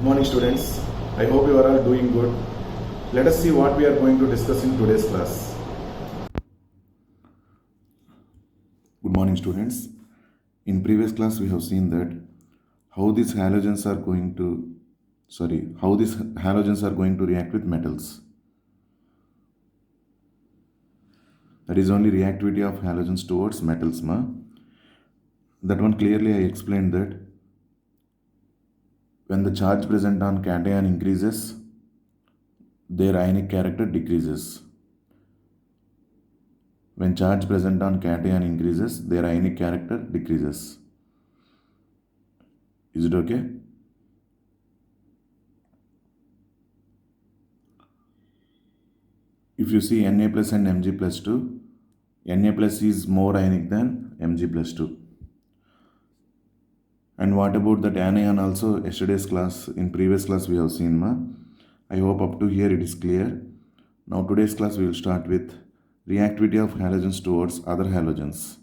Good morning students. I hope you are all doing good. Let us see what we are going to discuss in today's class. Good morning students. In previous class we have seen that how these halogens are going to react with metals. That is only reactivity of halogens towards metals. That one clearly I explained that when the charge present on cation increases, their ionic character decreases. When charge present on cation increases, their ionic character decreases. Is it okay? If you see Na plus and Mg plus 2, Na plus is more ionic than Mg plus 2. And what about that anion also? Yesterday's class, in previous class we have seen. I hope up to here it is clear. Now today's class we will start with reactivity of halogens towards other halogens.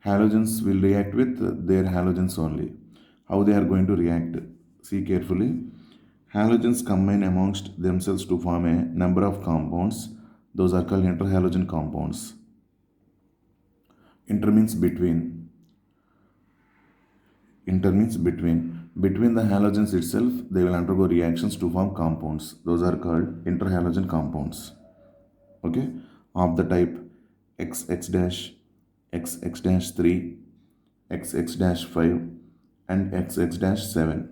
Halogens will react with their halogens only. How they are going to react? See carefully. Halogens combine amongst themselves to form a number of compounds. Those are called interhalogen compounds. Inter means between. Between the halogens itself, they will undergo reactions to form compounds. Those are called interhalogen compounds. Okay, of the type XX dash, XX dash 3, XX dash 5, and XX dash 7,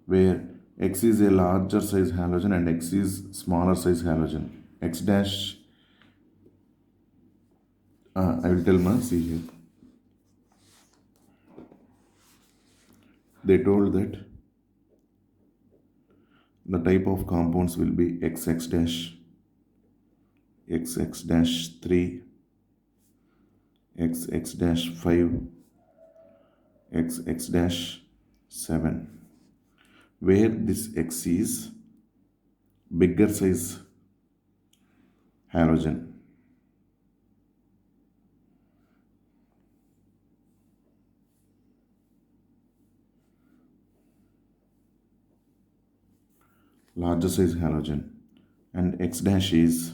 where X is a larger size halogen and X is smaller size halogen. X dash, I will tell see here. They told that the type of compounds will be XX dash, XX dash 3, XX dash 5, XX dash 7, where this X is bigger size halogen. Larger size halogen, and X dash is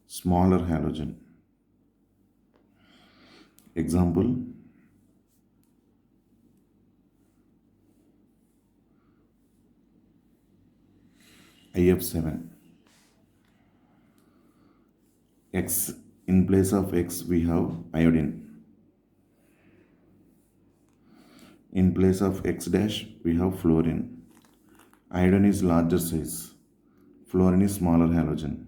smaller halogen. Example, IF7. X, in place of X we have iodine. In place of X dash we have fluorine. Iodine is larger size, fluorine is smaller halogen.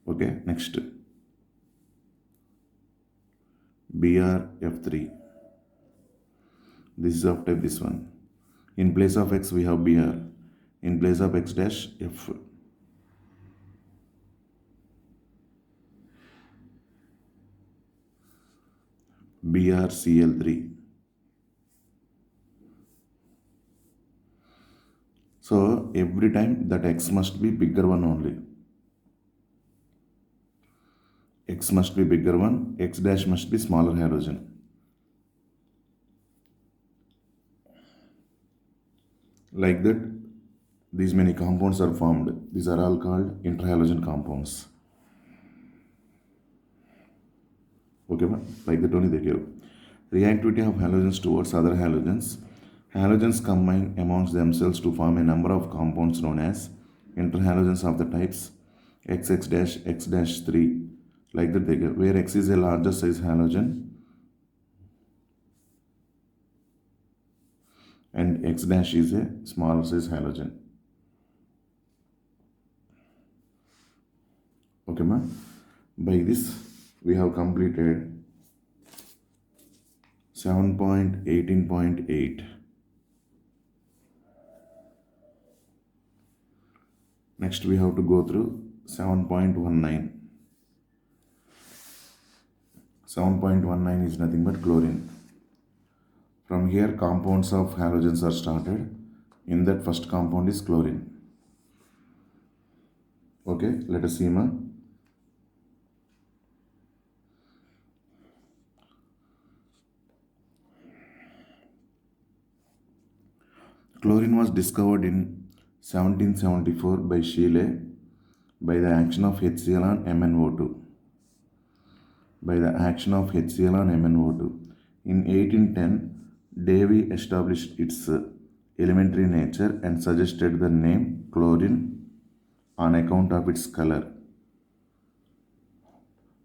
Okay, next BrF3. This is of type this one. In place of X we have Br. In place of X dash F. BrCl3. So every time that X must be bigger one only. X must be bigger one, X dash must be smaller halogen. Like that, these many compounds are formed. These are all called interhalogen compounds. Okay, like that only they give. Reactivity of halogens towards other halogens. Halogens combine amongst themselves to form a number of compounds known as interhalogens of the types XX dash, X dash 3. Like that they give, where X is a larger size halogen and X dash is a smaller size halogen. Okay, by this we have completed 7.18.8. Next we have to go through 7.19. 7.19 is nothing but chlorine. From here compounds of halogens are started. In that first compound is chlorine. Okay, let us see. Chlorine was discovered in 1774 by Scheele by the action of HCl on MnO2. By the action of HCl on MnO2. In 1810, Davy established its elementary nature and suggested the name chlorine on account of its color.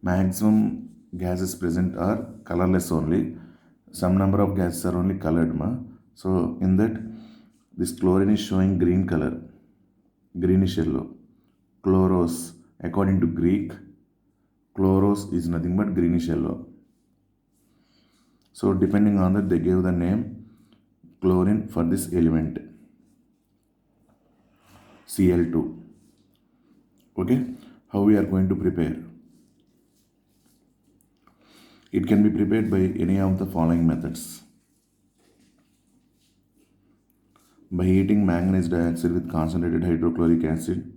Maximum gases present are colorless only. Some number of gases are only colored. So in that, this chlorine is showing green color, greenish yellow. Chloros, according to Greek, chloros is nothing but greenish yellow. So depending on that, they gave the name chlorine for this element, Cl2. Okay, how we are going to prepare? It can be prepared by any of the following methods. By heating manganese dioxide with concentrated hydrochloric acid.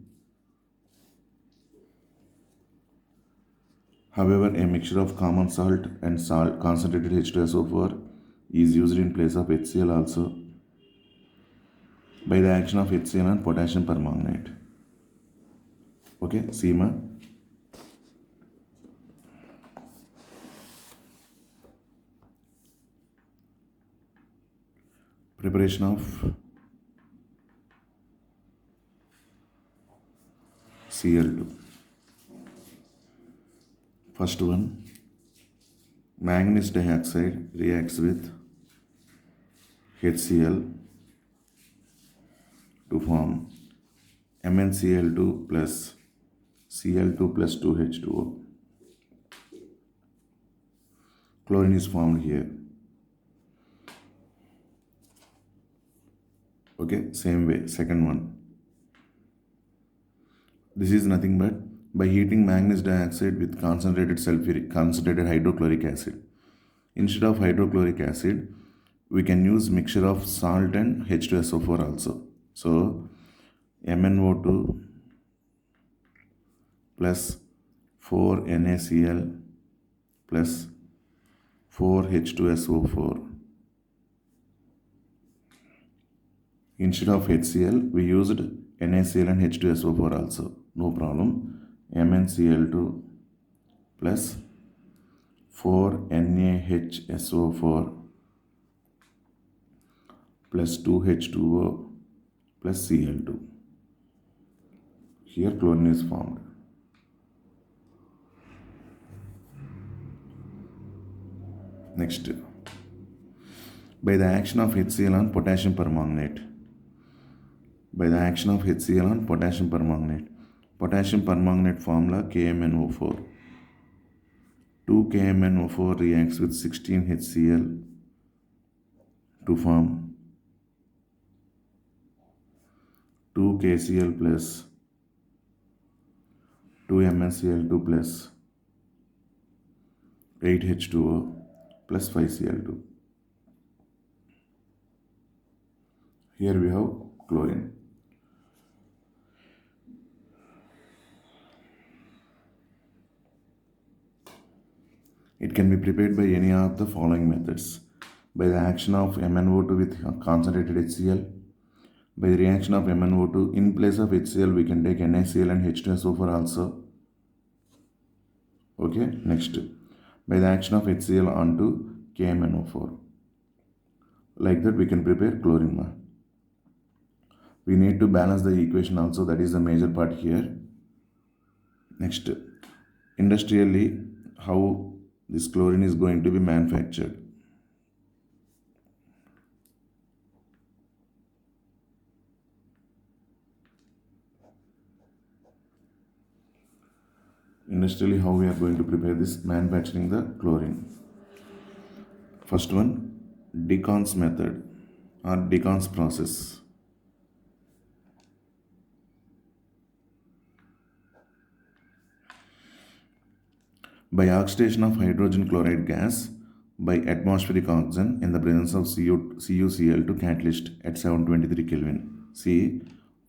However, a mixture of common salt and salt concentrated H2SO4 is used in place of HCl also. By the action of HCl on potassium permanganate. Okay, SEMA. Preparation of Cl2. First one, manganese dioxide reacts with HCl to form MnCl2 plus Cl2 plus 2H2O. Chlorine is formed here. Okay, same way, second one. This is nothing but by heating manganese dioxide with concentrated hydrochloric acid. Instead of hydrochloric acid, we can use mixture of salt and H2SO4 also. So MnO2 plus 4NaCl plus 4H2SO4. Instead of HCl, we used NaCl and H2SO4 also. No problem. MnCl2 plus 4NaHSO4 plus 2H2O plus Cl2. Here chlorine is formed. Next, by the action of HCl on potassium permanganate. By the action of HCl on potassium permanganate. Potassium permanganate formula KMnO4. 2KMnO4 reacts with 16HCl to form 2KCl plus 2MnCl2 plus 8H2O plus 5Cl2. Here we have chlorine. It can be prepared by any of the following methods. By the action of MnO2 with concentrated HCl. By the reaction of MnO2, in place of HCl, we can take NaCl and H2SO4 also. Okay, next. By the action of HCl onto KMnO4. Like that, we can prepare chlorine. We need to balance the equation also, that is the major part here. Next, industrially, how this chlorine is going to be manufactured. Industrially, how we are going to prepare this manufacturing the chlorine. First one, Decans method or Decans process. By oxidation of hydrogen chloride gas by atmospheric oxygen in the presence of CuCl2 catalyst at 723 Kelvin. See,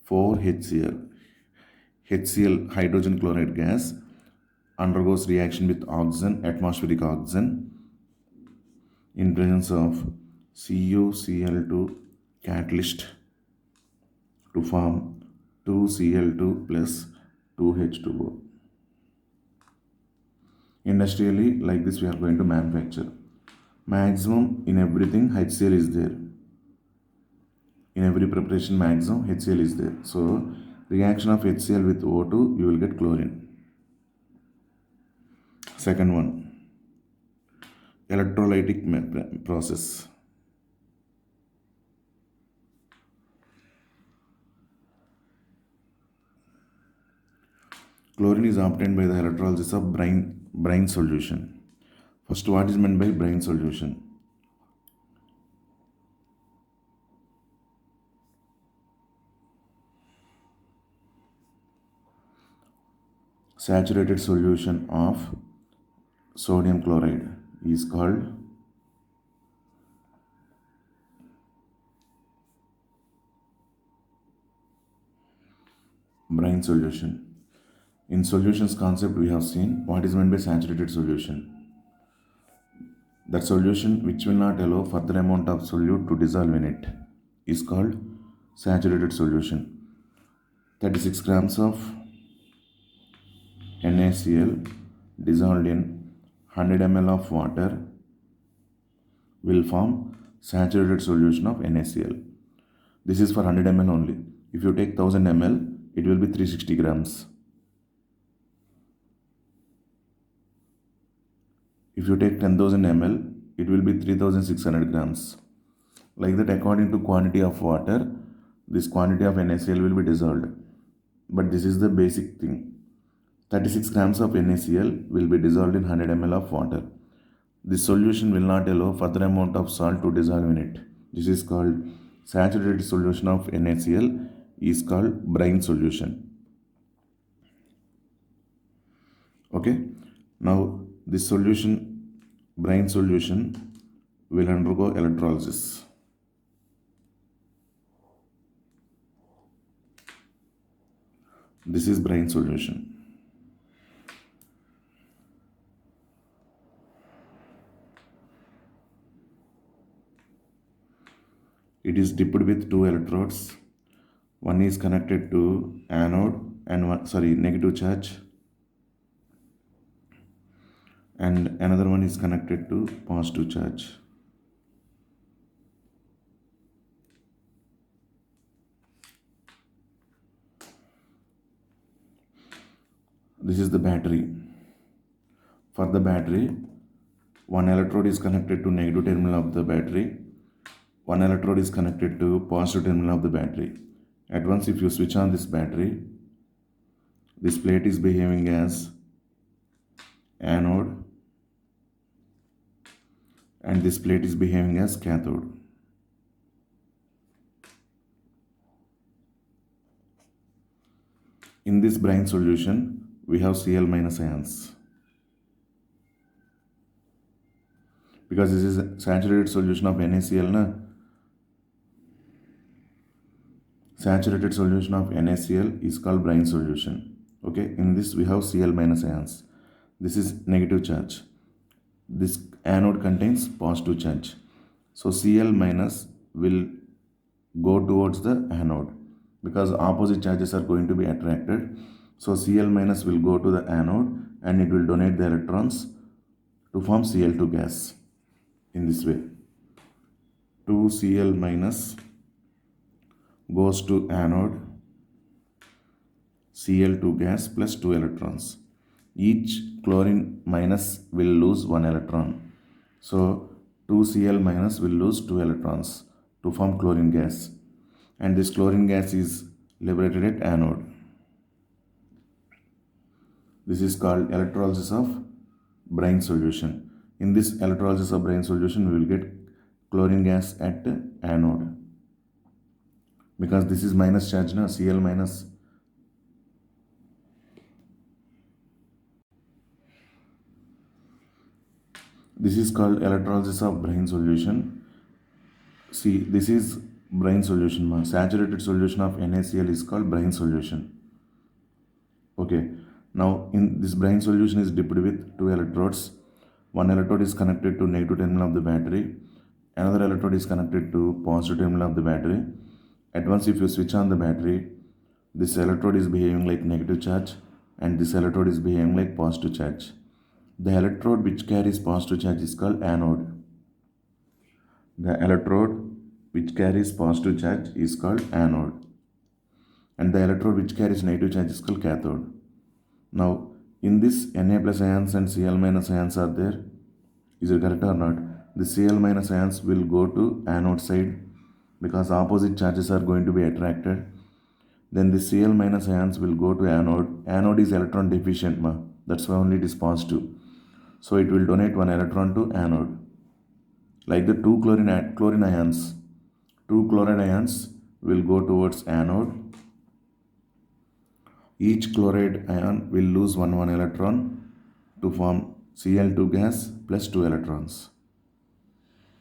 4HCl. HCl hydrogen chloride gas undergoes reaction with oxygen, atmospheric oxygen, in presence of CuCl2 catalyst to form 2Cl2 plus 2H2O. Industrially, like this we are going to manufacture. Maximum in everything HCl is there. In every preparation maximum HCl is there. So reaction of HCl with O2, you will get chlorine. Second one, electrolytic process. Chlorine is obtained by the electrolysis of brine solution. First, what is meant by brine solution? Saturated solution of sodium chloride is called brine solution. In solutions concept, we have seen what is meant by saturated solution. That solution which will not allow further amount of solute to dissolve in it is called saturated solution. 36 grams of NaCl dissolved in 100 ml of water will form saturated solution of NaCl. This is for 100 ml only. If you take 1000 ml, it will be 360 grams. If you take 10,000 ml, it will be 3600 grams. Like that, according to quantity of water, this quantity of NaCl will be dissolved. But this is the basic thing. 36 grams of NaCl will be dissolved in 100 ml of water. This solution will not allow further amount of salt to dissolve in it. This is called saturated solution of NaCl is called brine solution. Okay. Now this solution, brine solution, will undergo electrolysis. This is brine solution. It is dipped with two electrodes. One is connected to anode and negative charge, and another one is connected to positive charge. This is the battery. For the battery, one electrode is connected to negative terminal of the battery. One electrode is connected to positive terminal of the battery. At once, if you switch on this battery, this plate is behaving as anode and this plate is behaving as cathode. In this brine solution, we have Cl minus ions. Because this is a saturated solution of NaCl, saturated solution of NaCl is called brine solution. Okay, in this we have Cl minus ions. This is negative charge. This anode contains positive charge. So Cl minus will go towards the anode because opposite charges are going to be attracted. So Cl minus will go to the anode and it will donate the electrons to form Cl2 gas. In this way, 2Cl minus goes to anode, Cl2 gas plus 2 electrons. Each chlorine minus will lose 1 electron. So 2Cl minus will lose 2 electrons to form chlorine gas. And this chlorine gas is liberated at anode. This is called electrolysis of brine solution. In this electrolysis of brine solution, we will get chlorine gas at anode. Because this is minus charge, Cl minus. This is called electrolysis of brine solution. See, this is brine solution. Saturated solution of NaCl is called brine solution. Okay. Now, in this brine solution is dipped with two electrodes. One electrode is connected to negative terminal of the battery. Another electrode is connected to positive terminal of the battery. At once if you switch on the battery, this electrode is behaving like negative charge and this electrode is behaving like positive charge. The electrode which carries positive charge is called anode. The electrode which carries positive charge is called anode. And the electrode which carries negative charge is called cathode. Now, in this Na plus ions and Cl minus ions are there. Is it correct or not? The Cl minus ions will go to anode side because opposite charges are going to be attracted. Then the Cl minus ions will go to anode. Anode is electron deficient, that's why only it is positive. So it will donate one electron to anode. Like the two chlorine ions, two chloride ions will go towards anode. Each chloride ion will lose one electron to form Cl2 gas plus 2 electrons.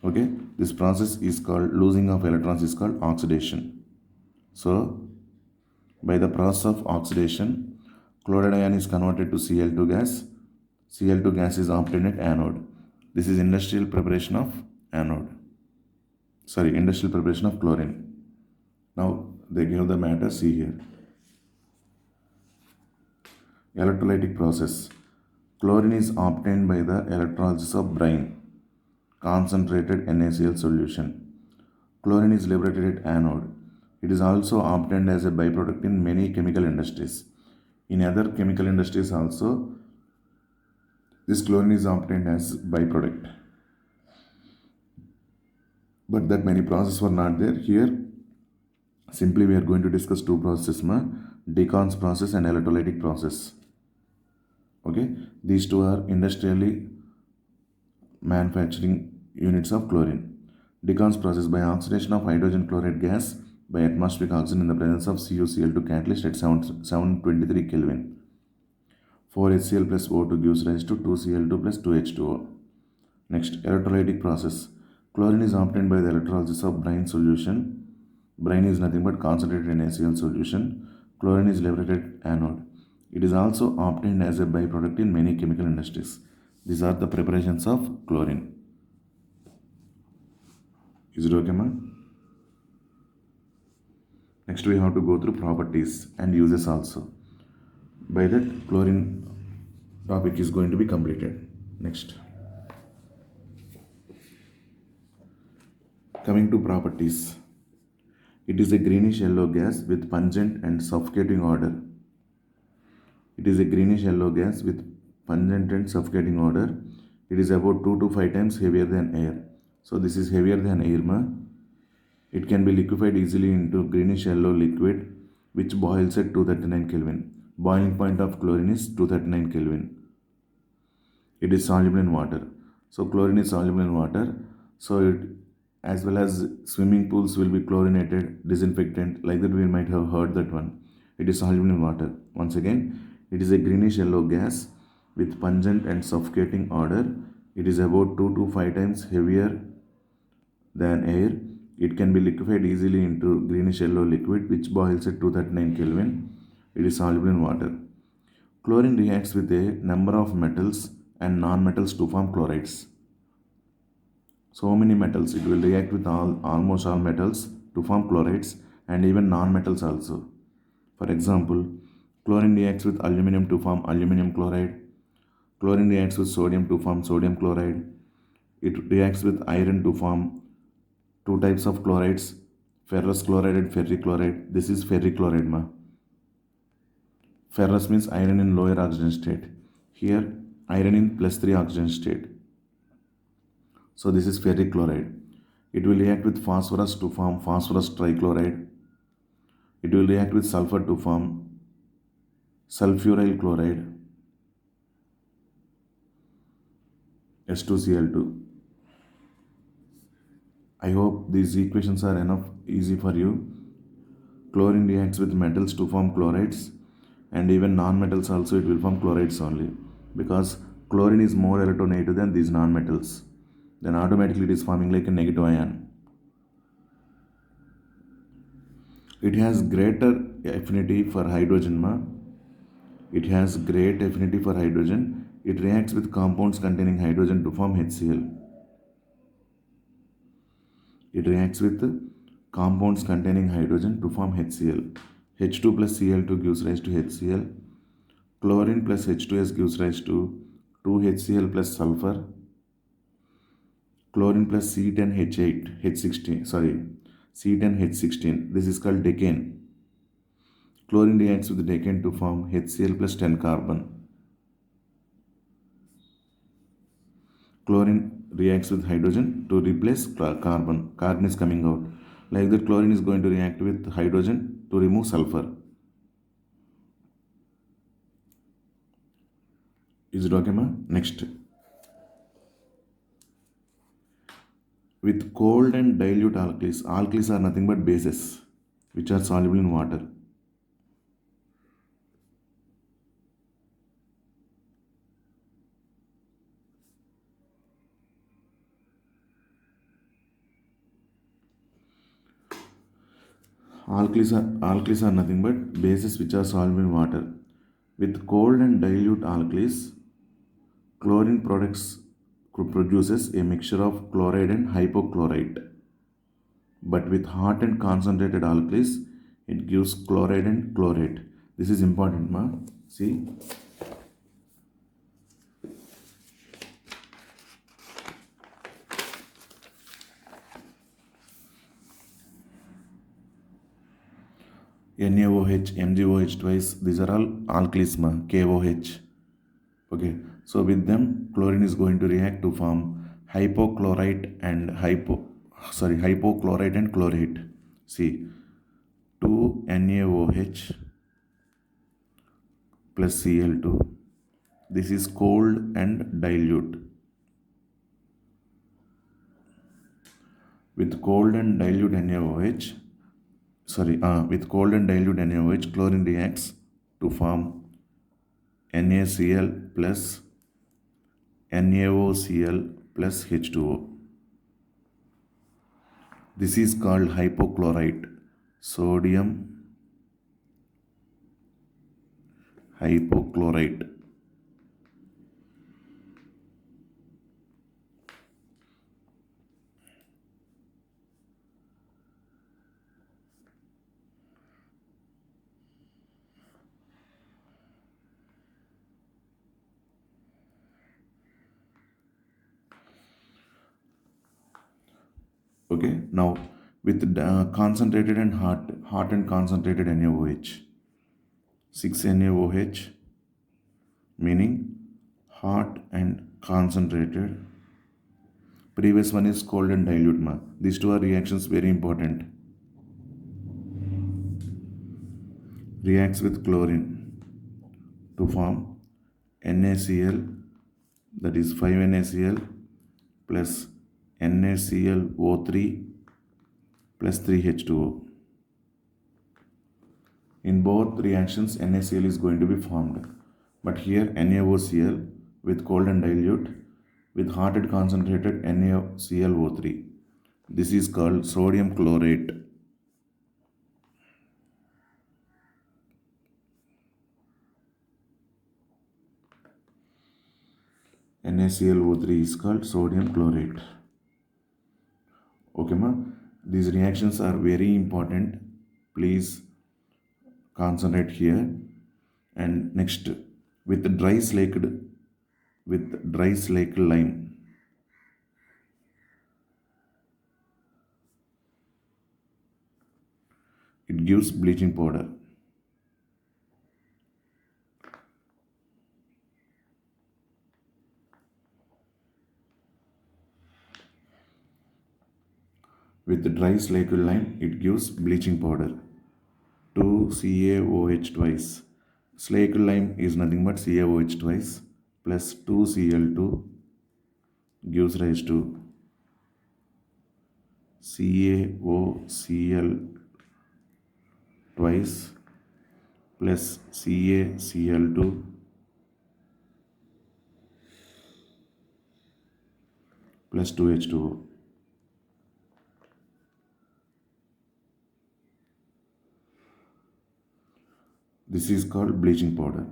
Okay, this process is called losing of electrons is called oxidation. So by the process of oxidation, chloride ion is converted to Cl2 gas. Cl2 gas is obtained at anode. This is industrial preparation of industrial preparation of chlorine. Now they give the matter, see here. Electrolytic process. Chlorine is obtained by the electrolysis of brine, concentrated NaCl solution. Chlorine is liberated at anode. It is also obtained as a byproduct in many chemical industries. In other chemical industries also, this chlorine is obtained as byproduct. But that many processes were not there. Here, simply we are going to discuss two processes, decons process and electrolytic process. Okay, these two are industrially manufacturing units of chlorine. Decons process by oxidation of hydrogen chloride gas by atmospheric oxygen in the presence of CuCl2 catalyst at 723 Kelvin. 4HCl plus O2 gives rise to 2Cl2 plus 2H2O. Next, electrolytic process. Chlorine is obtained by the electrolysis of brine solution. Brine is nothing but concentrated NaCl solution. Chlorine is liberated anode. It is also obtained as a byproduct in many chemical industries. These are the preparations of chlorine. Is it okay, ma? Next we have to go through properties and uses also. By that, chlorine topic is going to be completed. Next. Coming to properties. It is a greenish yellow gas with pungent and suffocating odor. It is a greenish yellow gas with pungent and suffocating odor. It is about 2 to 5 times heavier than air. So this is heavier than air, ma. It can be liquefied easily into greenish yellow liquid which boils at 239 Kelvin. Boiling point of chlorine is 239 Kelvin. It is soluble in water. So chlorine is soluble in water. So it, as well as swimming pools will be chlorinated, disinfectant, like that we might have heard that one. It is soluble in water. Once again, it is a greenish yellow gas with pungent and suffocating odor. It is about 2 to 5 times heavier than air. It can be liquefied easily into greenish yellow liquid which boils at 239 Kelvin. It is soluble in water. Chlorine reacts with a number of metals and non-metals to form chlorides. So many metals, it will react with almost all metals to form chlorides and even non-metals also. For example, chlorine reacts with aluminum to form aluminum chloride. Chlorine reacts with sodium to form sodium chloride. It reacts with iron to form two types of chlorides, ferrous chloride and ferric chloride. This is ferric chloride, ma. Ferrous means iron in lower oxygen state. Here, iron in +3 oxygen state. So this is ferric chloride. It will react with phosphorus to form phosphorus trichloride. It will react with sulfur to form sulfuryl chloride, S2Cl2. I hope these equations are enough easy for you. Chlorine reacts with metals to form chlorides, and even non-metals also it will form chlorides only, because chlorine is more electronegative than these non-metals. Then automatically it is forming like a negative ion. It has greater affinity for hydrogen, ma. It has great affinity for hydrogen. It reacts with compounds containing hydrogen to form HCl. It reacts with compounds containing hydrogen to form HCl. H2 plus Cl2 gives rise to HCl. Chlorine plus H2S gives rise to 2HCl plus sulfur. Chlorine plus C10H8, H16, C10H16. This is called decane. Chlorine reacts with decane to form HCl plus 10 carbon. Chlorine reacts with hydrogen to replace carbon. Carbon is coming out. Like that, chlorine is going to react with hydrogen to remove sulfur. Is it okay, ma? Next. With cold and dilute alkalis. Alkalis are nothing but bases which are soluble in water. Alkalis are nothing but bases which are soluble in water. With cold and dilute alkalis, chlorine produces a mixture of chloride and hypochlorite. But with hot and concentrated alkalis, it gives chloride and chlorate. This is important, ma. See. NaOH, MgOH twice, these are all alkalis, ma. KOH. Okay, so with them, chlorine is going to react to form hypochlorite and hypochlorite and chlorate. See, 2NaOH plus Cl2. This is cold and dilute. With cold and dilute NaOH, chlorine reacts to form NaCl plus NaOCl plus H2O. This is called hypochlorite. Sodium hypochlorite. Okay, now with concentrated and hot and concentrated NaOH, 6NaOH, meaning hot and concentrated. Previous one is cold and dilute, ma. These two are reactions very important. Reacts with chlorine to form NaCl, that is 5NaCl plus NaClO3 plus 3H2O. In both reactions, NaCl is going to be formed. But here NaOCl with cold and dilute with hot and concentrated NaClO3. This is called sodium chlorate. NaClO3 is called sodium chlorate. Okay, ma? These reactions are very important. Please concentrate here. And next, with dry slaked lime. It gives bleaching powder. With the dry slaked lime, it gives bleaching powder. 2CaOH twice. Slaked lime is nothing but CaOH twice plus 2Cl2 gives rise to CaOCl twice plus CaCl2 plus 2H2O. This is called bleaching powder.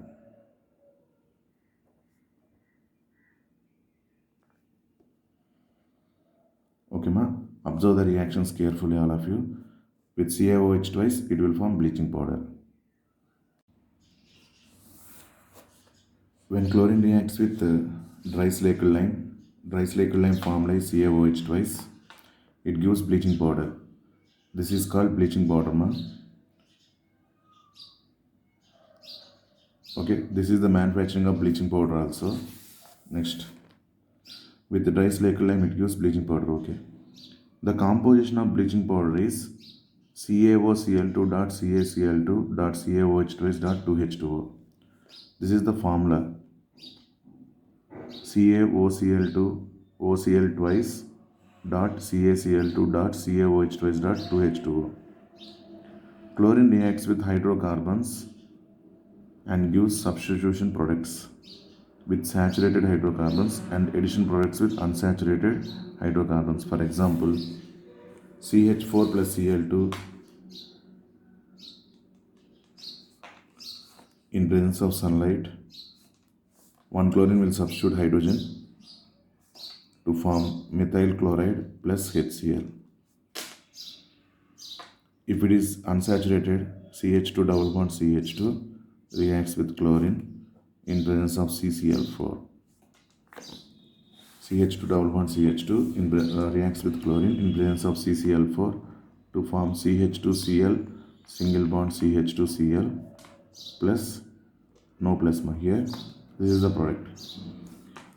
Okay, ma? Observe the reactions carefully, all of you. With CaOH twice, it will form bleaching powder. When chlorine reacts with dry slaked lime formed by CaOH twice, it gives bleaching powder. This is called bleaching powder. Okay, this is the manufacturing of bleaching powder also. Next, with the dry slaked lime, it gives bleaching powder. Okay, the composition of bleaching powder is CaOCl2.CaCl2.CaOH twice.2H2O. This is the formula. CaOCl2 OCl twice dot CaCl2 dot CaOH twice dot 2H2O. Chlorine reacts with hydrocarbons and gives substitution products with saturated hydrocarbons and addition products with unsaturated hydrocarbons. For example, CH4 plus Cl2 in presence of sunlight, one chlorine will substitute hydrogen to form methyl chloride plus HCl. If it is unsaturated, CH2 double bond CH2 reacts with chlorine in presence of CCl4. CH2 double bond CH2 reacts with chlorine in presence of CCl4 to form CH2Cl single bond CH2Cl plus no plasma here. This is the product.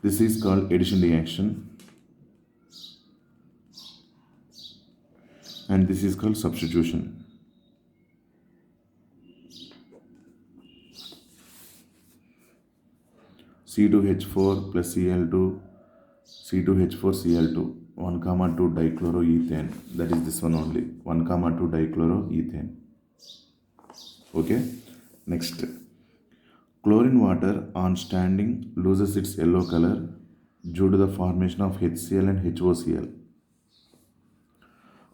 This is called addition reaction, and this is called substitution. C2H4 plus Cl2, C2H4Cl2, 1,2 dichloroethane. That is this one only, 1,2 dichloroethane. Okay, next. Chlorine water on standing loses its yellow color due to the formation of HCl and HOCl.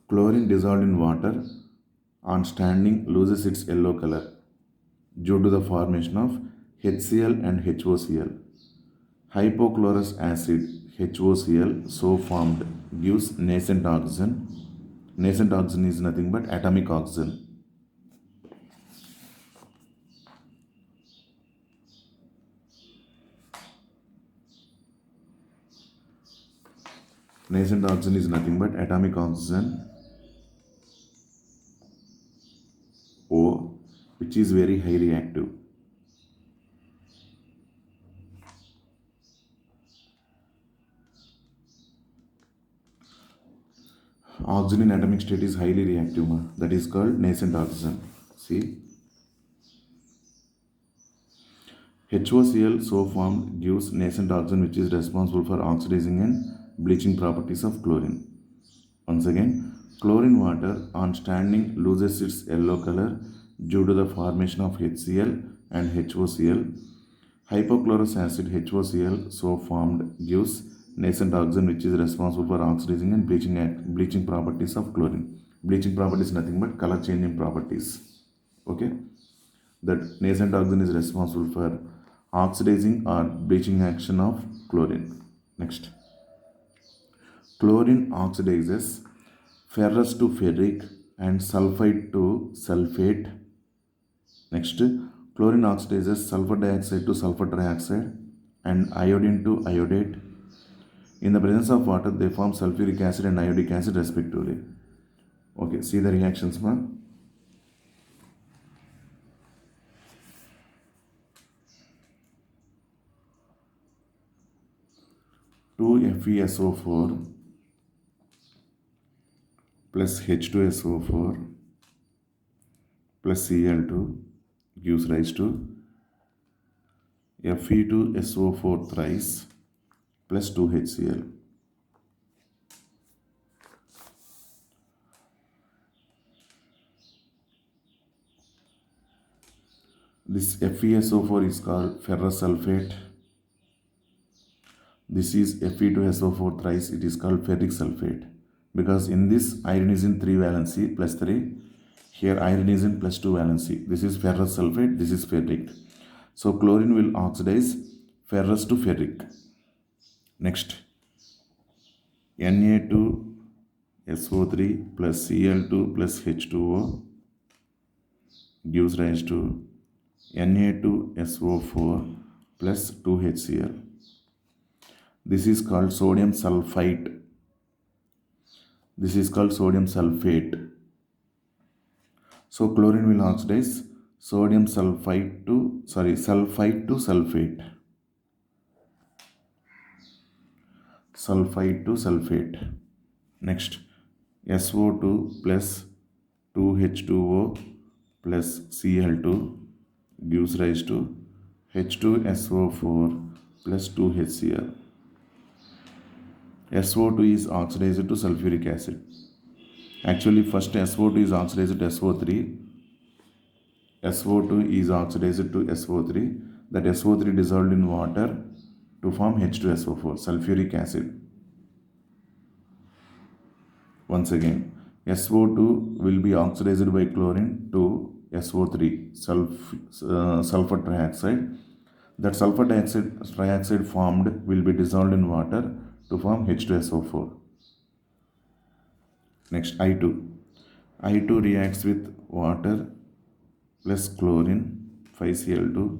Chlorine dissolved in water on standing loses its yellow color due to the formation of HCl and HOCl. Hypochlorous acid HOCl so formed gives nascent oxygen. Nascent oxygen is nothing but atomic oxygen. Nascent oxygen is nothing but atomic oxygen O, which is very high reactive. Oxygen in atomic state is highly reactive. That is called nascent oxygen. See, HOCl so formed gives nascent oxygen, which is responsible for oxidizing and bleaching properties of chlorine. Once again, chlorine water on standing loses its yellow color due to the formation of HCl and HOCl. Hypochlorous acid HOCl so formed gives nascent oxygen, which is responsible for oxidizing and bleaching properties of chlorine. Bleaching properties is nothing but color changing properties. Okay, that nascent oxygen is responsible for oxidizing or bleaching action of chlorine. Next, chlorine oxidizes ferrous to ferric and sulfide to sulfate. Next, chlorine oxidizes sulfur dioxide to sulfur trioxide and iodine to iodate. In the presence of water, they form sulfuric acid and iodic acid respectively. Okay, see the reactions, man. 2FeSO4 plus H2SO4 plus Cl2 gives rise to Fe2SO4 thrice plus 2HCl. This FeSO4 is called ferrous sulfate. This is Fe2SO4 thrice, it is called ferric sulfate. Because in this iron is in 3 valency plus 3. Here iron is in plus 2 valency. This is ferrous sulfate, this is ferric. So chlorine will oxidize ferrous to ferric. Next, Na2 SO3 plus Cl2 plus H2O gives rise to Na2SO4 plus 2HCl. This is called sodium sulfite. This is called sodium sulfate. So chlorine will oxidize sulfite to sulfate. Sulfite to sulfate. Next, SO2 plus 2H2O plus Cl2 gives rise to H2SO4 plus 2HCl. SO2 is oxidized to sulfuric acid. Actually, first SO2 is oxidized to SO3. SO2 is oxidized to SO3. That SO3 dissolved in water to form H2SO4, sulfuric acid. Once again, SO2 will be oxidized by chlorine to SO3, sulfur trioxide. That sulfur trioxide formed will be dissolved in water to form H2SO4. Next, I2. I2 reacts with water plus chlorine 5Cl2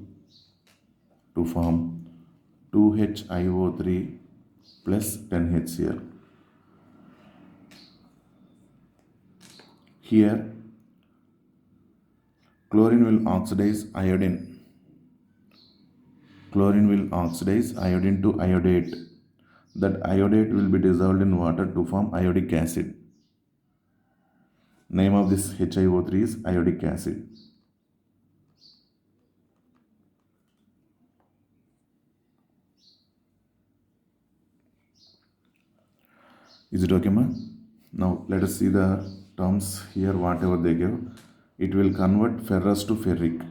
to form 2HIO3 plus 10HCl. Here, chlorine will oxidize iodine. Chlorine will oxidize iodine to iodate. That iodate will be dissolved in water to form iodic acid. Name of this HiO3 is iodic acid. Is it okay, ma? Now let us see the terms here, whatever they give. It will convert ferrous to ferric.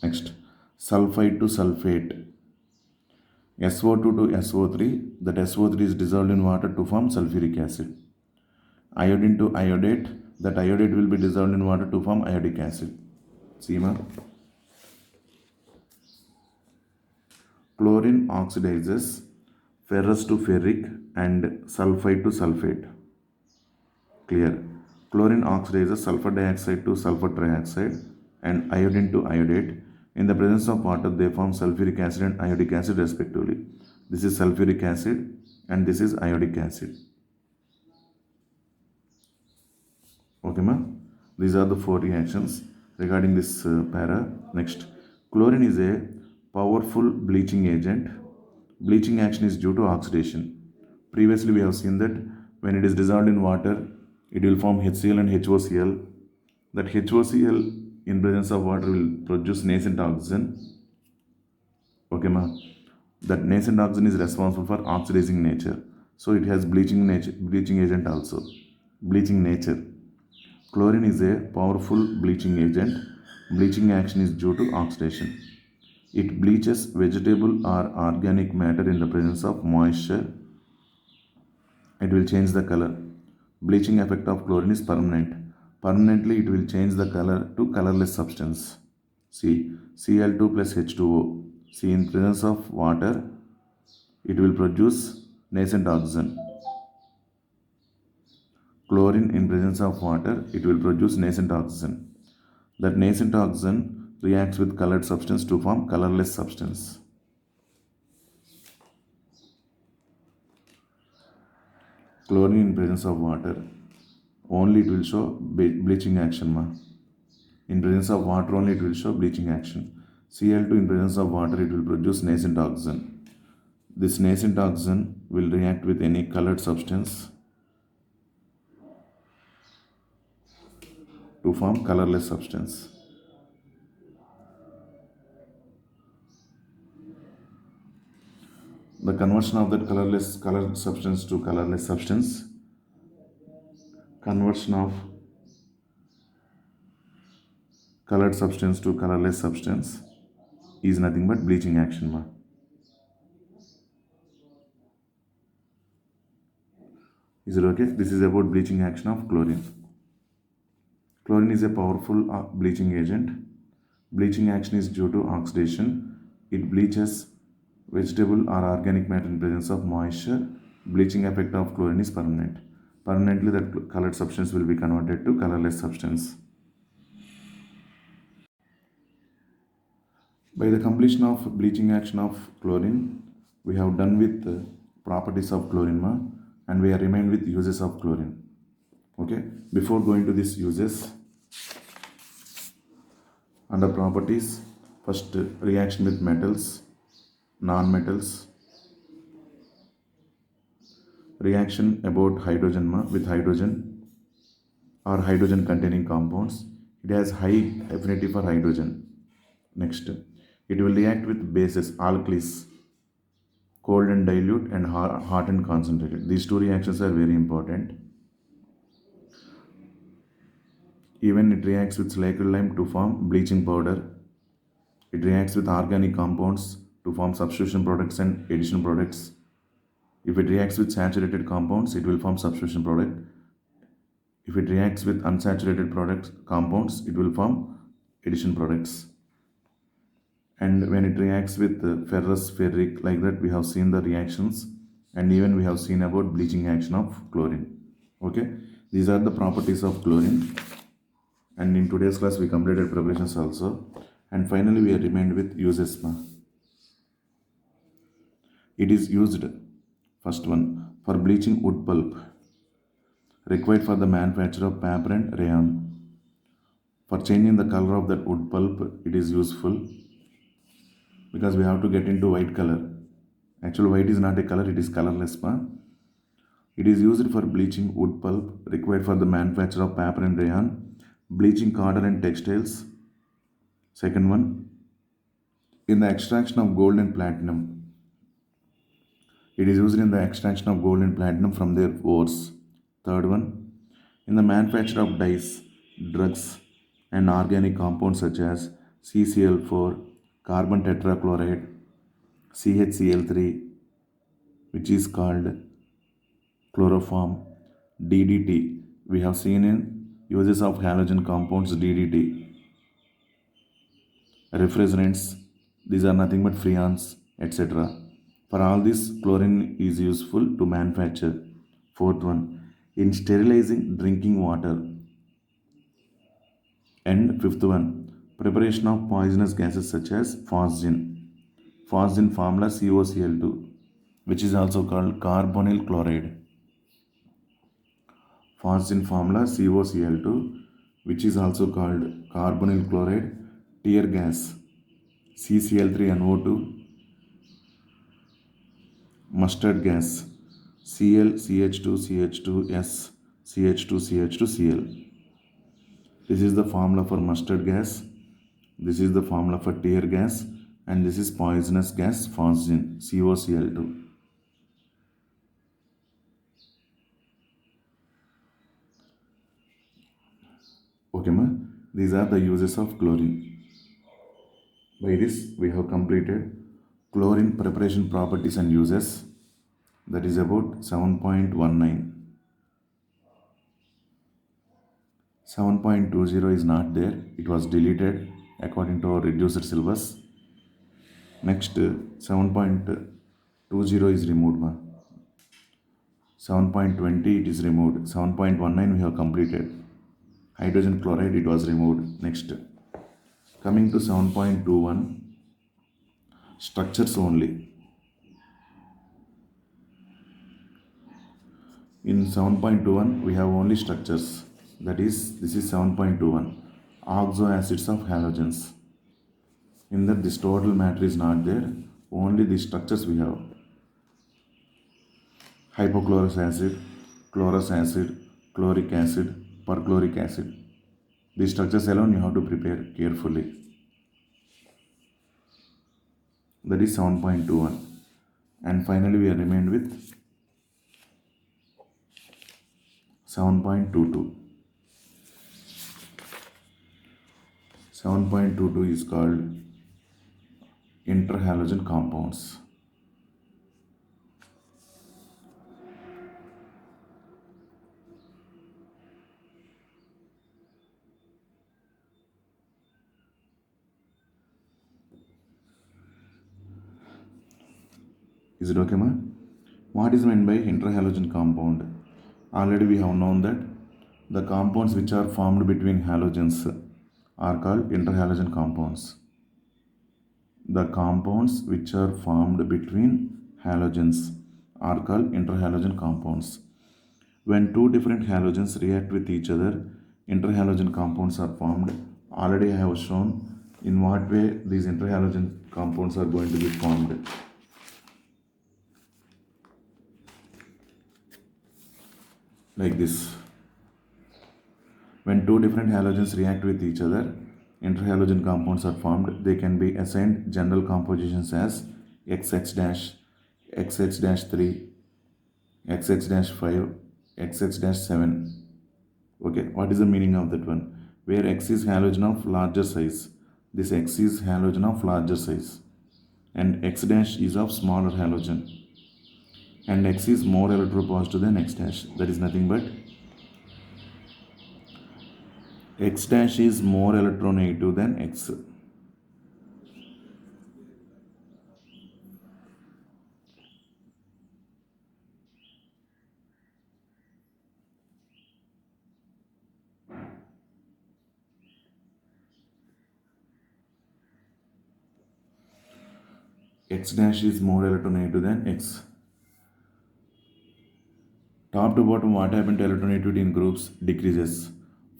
Next, sulfite to sulfate. SO2 to SO3. That SO3 is dissolved in water to form sulfuric acid. Iodine to iodate. That iodate will be dissolved in water to form iodic acid. See, ma? Chlorine oxidizes ferrous to ferric and sulfite to sulfate. Clear. Chlorine oxidizes sulfur dioxide to sulfur trioxide and iodine to iodate. In the presence of water, they form sulfuric acid and iodic acid respectively. This is sulfuric acid and this is iodic acid. Okay, ma? These are the 4 reactions regarding this para. Next, chlorine is a powerful bleaching agent. Bleaching action is due to oxidation. Previously, we have seen that when it is dissolved in water, it will form HCl and HOCl. That HOCl in presence of water will produce nascent oxygen. Okay, ma? That nascent oxygen is responsible for oxidizing nature. So it has bleaching agent also. Bleaching nature. Chlorine is a powerful bleaching agent. Bleaching action is due to oxidation. It bleaches vegetable or organic matter in the presence of moisture. It will change the color. Bleaching effect of chlorine is permanent. Permanently, it will change the color to colorless substance. See, Cl2 plus H2O. See, in presence of water, it will produce nascent oxygen. Chlorine in presence of water, it will produce nascent oxygen. That nascent oxygen reacts with colored substance to form colorless substance. Chlorine in presence of water, only it will show bleaching action, ma. In presence of water only it will show bleaching action. Cl2 in presence of water, it will produce nascent oxygen. This nascent oxygen will react with any colored substance to form colorless substance. The conversion of that colored substance to colorless substance, conversion of colored substance to colorless substance is nothing but bleaching action, ma. Is it okay? This is about bleaching action of chlorine. Chlorine is a powerful bleaching agent. Bleaching action is due to oxidation. It bleaches vegetable or organic matter in presence of moisture. Bleaching effect of chlorine is permanent. permanently that colored substance will be converted to colorless substance. By the completion of bleaching action of chlorine, we have done with the properties of chlorine and we are remained with uses of chlorine. Okay, before going to these uses, under properties, first reaction with metals, non-metals, reaction about hydrogen with hydrogen or hydrogen containing compounds. It has high affinity for hydrogen. Next, it will react with bases, alkalis, cold and dilute and hot and concentrated. These two reactions are very important. Even it reacts with silicate lime to form bleaching powder. It reacts with organic compounds to form substitution products and addition products. If it reacts with saturated compounds, it will form substitution product. If it reacts with unsaturated products compounds, it will form addition products. And when it reacts with ferrous, ferric, like that, we have seen the reactions, and even we have seen about bleaching action of chlorine. Okay, these are the properties of chlorine. And in today's class, we completed preparations also. And finally, we are remained with uses. It is used, first one, for bleaching wood pulp, required for the manufacture of paper and rayon. For changing the color of that wood pulp, it is useful because we have to get into white color. Actually, white is not a color, it is colorless. It is used for bleaching wood pulp, required for the manufacture of paper and rayon, bleaching cotton and textiles. Second one, in the extraction of gold and platinum. It is used in the extraction of gold and platinum from their ores. Third one, in the manufacture of dyes, drugs, and organic compounds such as CCl4, carbon tetrachloride, CHCl3, which is called chloroform, DDT. We have seen in uses of halogen compounds DDT. Refrigerants, these are nothing but freons, etc. For all this, chlorine is useful to manufacture. Fourth one, in sterilizing drinking water. And fifth one, preparation of poisonous gases such as phosgene. Phosgene formula COCl2, which is also called carbonyl chloride. Phosgene formula COCl2, which is also called carbonyl chloride, tear gas CCl3NO2, mustard gas ClCH2CH2S CH2CH2Cl. This is the formula for mustard gas, this is the formula for tear gas, and this is poisonous gas phosgene COCl2. Okay, these are the uses of chlorine. By this, we have completed chlorine preparation properties and uses. That is about 7.19. 7.20 is not there. It was deleted according to our reduced syllabus. Next, 7.20 is removed. 7.20 it is removed. 7.19 we have completed. Hydrogen chloride it was removed. Next, coming to 7.21, structures only. In 7.21 we have only structures. That is, this is 7.21, oxo acids of halogens. In that this total matter is not there, only the structures we have. Hypochlorous acid, chlorous acid, chloric acid, perchloric acid. These structures alone you have to prepare carefully. That is 7.21. And finally we are remained with 7.22. 7.22 is called interhalogen compounds. Is it okay, ma? What is meant by interhalogen compound? Already we have known that the compounds which are formed between halogens are called interhalogen compounds. The compounds which are formed between halogens are called interhalogen compounds. When two different halogens react with each other, interhalogen compounds are formed. Already I have shown in what way these interhalogen compounds are going to be formed. Like this. When two different halogens react with each other, interhalogen compounds are formed. They can be assigned general compositions as XX-, XX-3, XX-5, XX-7. Okay, what is the meaning of that one? Where X is halogen of larger size. This X is halogen of larger size. And X dash is of smaller halogen. And X is more electropositive than X dash. That is nothing but X dash is more electronegative than X. X dash is more electronegative than X. Top to bottom, what happened to electronegativity in groups? Decreases.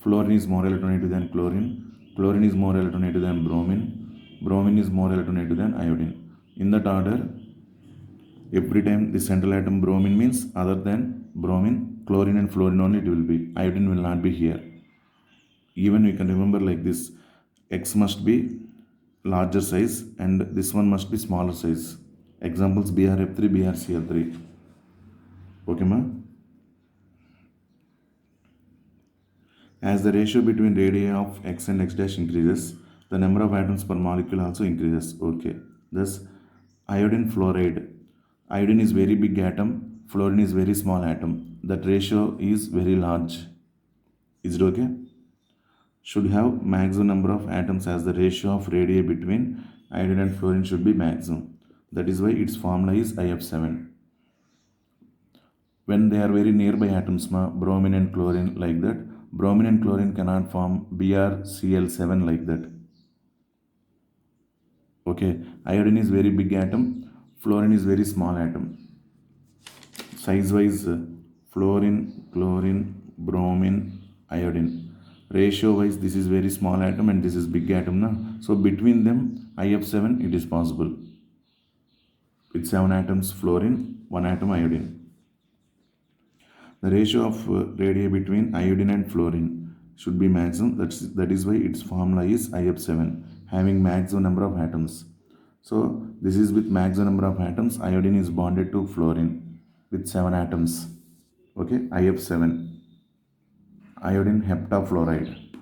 Fluorine is more electronegative than chlorine. Chlorine is more electronegative than bromine. Bromine is more electronegative than iodine. In that order, every time the central atom bromine means other than bromine, chlorine and fluorine only it will be. Iodine will not be here. Even we can remember like this. X must be larger size and this one must be smaller size. Examples BrF3, BrCl3. Okay, ma? As the ratio between radii of X and X dash increases, the number of atoms per molecule also increases. Okay. Thus, iodine fluoride. Iodine is very big atom, fluorine is very small atom. That ratio is very large. Is it okay? Should have maximum number of atoms as the ratio of radii between iodine and fluorine should be maximum. That is why its formula is IF7. When they are very nearby atoms, bromine and chlorine like that, bromine and chlorine cannot form BrCl7 like that. Okay, iodine is very big atom, fluorine is very small atom. Size wise, fluorine, chlorine, bromine, iodine. Ratio wise, this is very small atom and this is big atom. Na? So between them, IF7 it is possible. With 7 atoms fluorine, 1 atom iodine. The ratio of radii between iodine and fluorine should be maximum. That is why its formula is IF7, having maximum number of atoms. So this is with maximum number of atoms. Iodine is bonded to fluorine with 7 atoms. Okay, IF7. Iodine heptafluoride.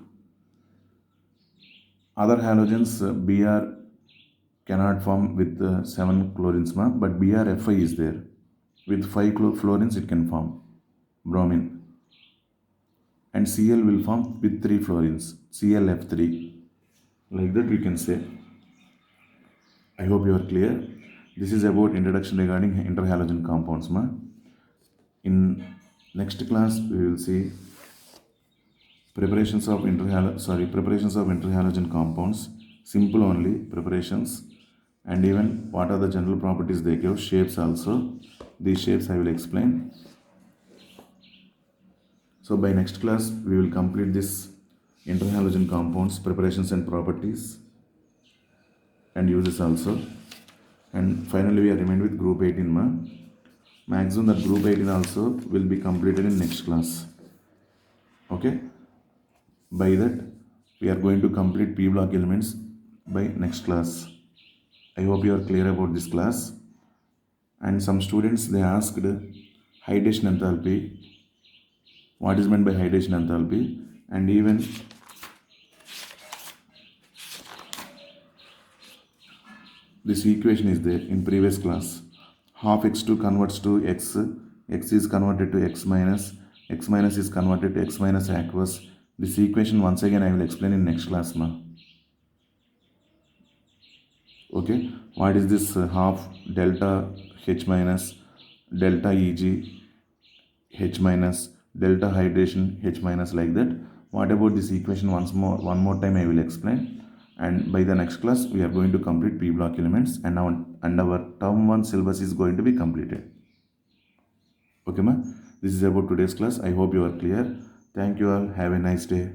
Other halogens, Br cannot form with 7 chlorines, but BrFi is there. With 5 fluorines, it can form bromine. And Cl will form with 3 fluorines, ClF3. Like that we can say. I hope you are clear. This is about introduction regarding interhalogen compounds. In next class, we will see preparations of interhalogen compounds, simple only preparations, and even what are the general properties they give, shapes also. These shapes I will explain. So by next class we will complete this interhalogen compounds, preparations and properties and uses also. And finally we are remained with group 18. Maximum that group 18 also will be completed in next class. Okay. By that, we are going to complete P block elements by next class. I hope you are clear about this class. And some students, they asked hydration enthalpy. What is meant by hydration enthalpy? And even this equation is there in previous class. Half x2 converts to x. X is converted to x minus is converted to x minus aqueous. This equation once again I will explain in next class. Okay, what is this half delta H minus delta Eg H minus delta hydration H minus, like that. What about this equation? One more time I will explain. And by the next class, we are going to complete P block elements, and our term 1 syllabus is going to be completed. Okay, ma? This is about today's class. I hope you are clear. Thank you all. Have a nice day.